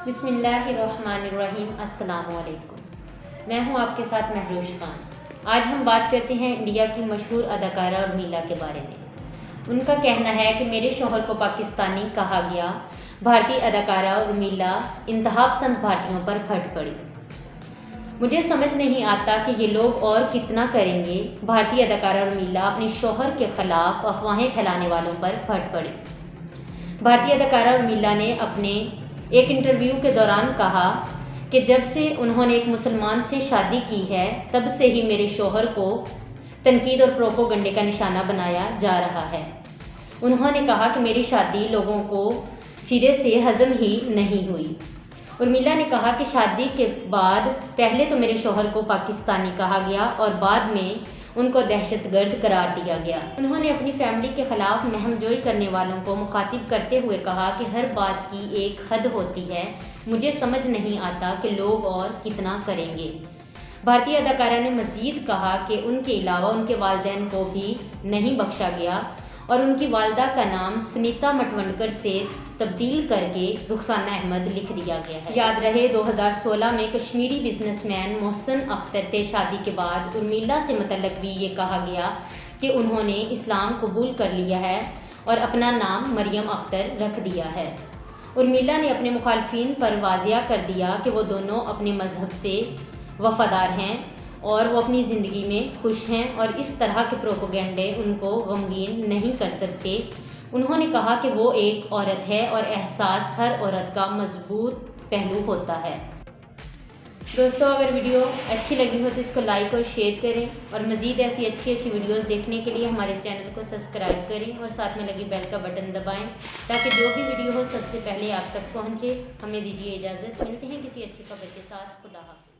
बिस्मिल्लाहिर्रहमानिर्रहीम। अस्सलाम वालेकुम। मैं हूं आपके साथ महरोश खान। आज हम बात करते हैं इंडिया की मशहूर अदाकारा उर्मिला के बारे में। उनका कहना है कि मेरे शौहर को पाकिस्तानी कहा गया। भारतीय अदाकारा उर्मिला इंतहा पसंद भारतीयों पर फट पड़ी। मुझे समझ नहीं आता कि ये लोग और कितना करेंगे। भारतीय अदाकारा उर्मिला अपने शौहर के खिलाफ अफवाहें फैलाने वालों पर फट पड़ी। भारतीय अदाकारा उर्मिला ने अपने एक इंटरव्यू के दौरान कहा कि जब से उन्होंने एक मुसलमान से शादी की है तब से ही मेरे शौहर को तनकीद और प्रोपोगंडे का निशाना बनाया जा रहा है। उन्होंने कहा कि मेरी शादी लोगों को सिरे से हजम ही नहीं हुई। उर्मिला ने कहा कि शादी के बाद पहले तो मेरे शौहर को पाकिस्तानी कहा गया और बाद में उनको दहशतगर्द करार दिया गया। उन्होंने अपनी फैमिली के खिलाफ महमजोई करने वालों को मुखातिब करते हुए कहा कि हर बात की एक हद होती है। मुझे समझ नहीं आता कि लोग और कितना करेंगे। भारतीय अदाकारा ने मज़ीद कहा कि उनके अलावा उनके वालिदैन को भी नहीं बख्शा गया और उनकी वालदा का नाम सुनीता मटवंडकर से तब्दील करके रुखसाना अहमद लिख दिया गया है। याद रहे 2016 में कश्मीरी बिजनेसमैन मोहसिन अख्तर से शादी के बाद उर्मिला से मुतल्लिक भी ये कहा गया कि उन्होंने इस्लाम कबूल कर लिया है और अपना नाम मरियम अख्तर रख दिया है। उर्मिला ने अपने मुखालफिन पर वाज़िया कर दिया कि वो दोनों अपने मजहब से वफादार हैं और वो अपनी ज़िंदगी में खुश हैं और इस तरह के प्रोपोगंडे उनको गमगीन नहीं कर सकते। उन्होंने कहा कि वो एक औरत है और एहसास हर औरत का मजबूत पहलू होता है। दोस्तों, अगर वीडियो अच्छी लगी हो तो इसको लाइक और शेयर करें और मज़ीद ऐसी अच्छी वीडियोस देखने के लिए हमारे चैनल को सब्सक्राइब करें और साथ में लगी बेल का बटन दबाएं ताकि जो भी वीडियो हो सबसे पहले आप तक पहुँचे। हमें दीजिए इजाज़त। मिलते हैं किसी अच्छी खबर के साथ। खुदा हाफ़िज़।